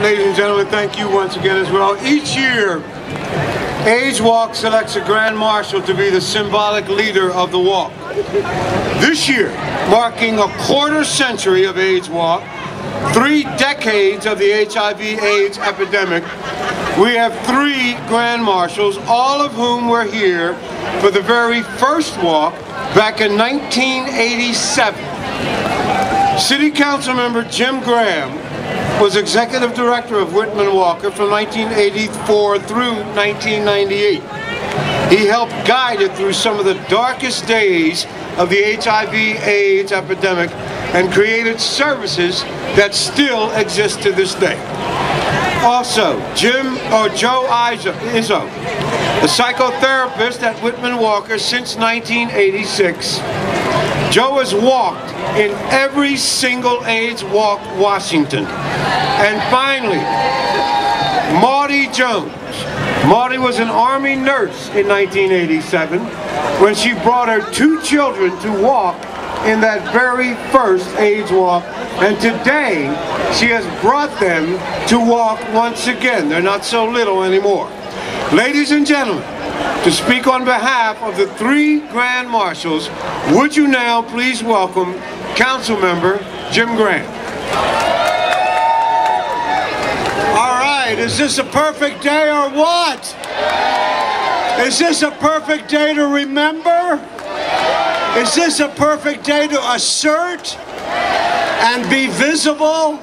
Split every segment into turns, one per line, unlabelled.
Ladies and gentlemen, thank you once again as well. Each year, AIDS Walk selects a Grand Marshal to be the symbolic leader of the walk. This year, marking a quarter century of AIDS Walk, 3 decades of the HIV/AIDS epidemic, we have 3 Grand Marshals, all of whom were here for the very first walk back in 1987. City Council member Jim Graham was Executive Director of Whitman Walker from 1984 through 1998. He helped guide it through some of the darkest days of the HIV/AIDS epidemic and created services that still exist to this day. Also, Joe Izzo, a psychotherapist at Whitman Walker since 1986. Joe has walked in every single AIDS Walk Washington. And finally, Maudie Jones. Maudie was an Army nurse in 1987 when she brought her 2 children to walk in that very first AIDS Walk, and today she has brought them to walk once again. They're not so little anymore. Ladies and gentlemen, to speak on behalf of the 3 Grand Marshals, would you now please welcome Council Member Jim Graham.
All right, is this a perfect day or what? Is this a perfect day to remember? Is this a perfect day to assert and be visible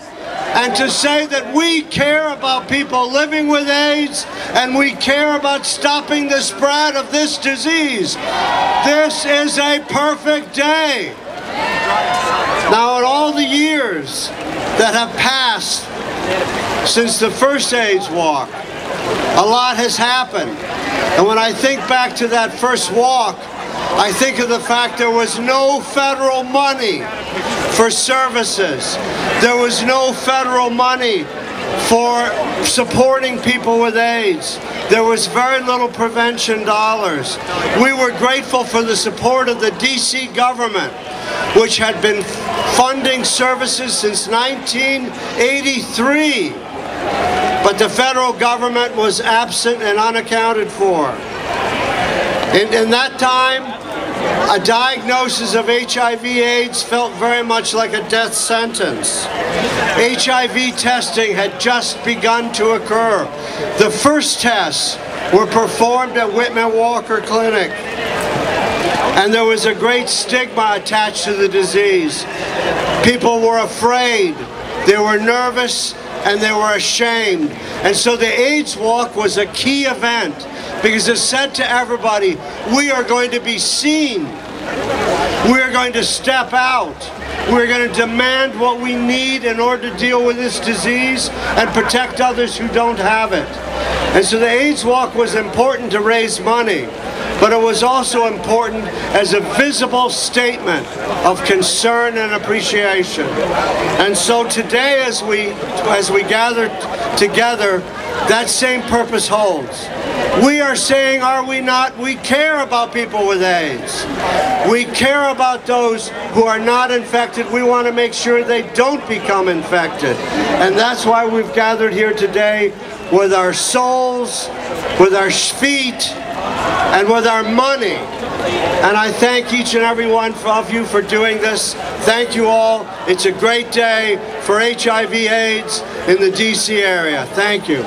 and to say that we care about people living with AIDS and we care about stopping the spread of this disease? This is a perfect day. Now, in all the years that have passed since the first AIDS Walk, a lot has happened. And when I think back to that first walk, I think of the fact there was no federal money for services. There was no federal money for supporting people with AIDS. There was very little prevention dollars. We were grateful for the support of the DC government, which had been funding services since 1983. But the federal government was absent and unaccounted for. In that time, a diagnosis of HIV/AIDS felt very much like a death sentence. HIV testing had just begun to occur. The first tests were performed at Whitman Walker Clinic, and there was a great stigma attached to the disease. People were afraid, they were nervous, and they were ashamed. And so the AIDS Walk was a key event because it said to everybody, we are going to be seen. We are going to step out. We're going to demand what we need in order to deal with this disease and protect others who don't have it. And so the AIDS Walk was important to raise money, but it was also important as a visible statement of concern and appreciation. And so today, as we gather together, that same purpose holds. We are saying, are we not? We care about people with AIDS. We care about those who are not infected. We want to make sure they don't become infected. And that's why we've gathered here today with our souls, with our feet, and with our money. And I thank each and every one of you for doing this. Thank you all. It's a great day for HIV/AIDS in the DC area. Thank you.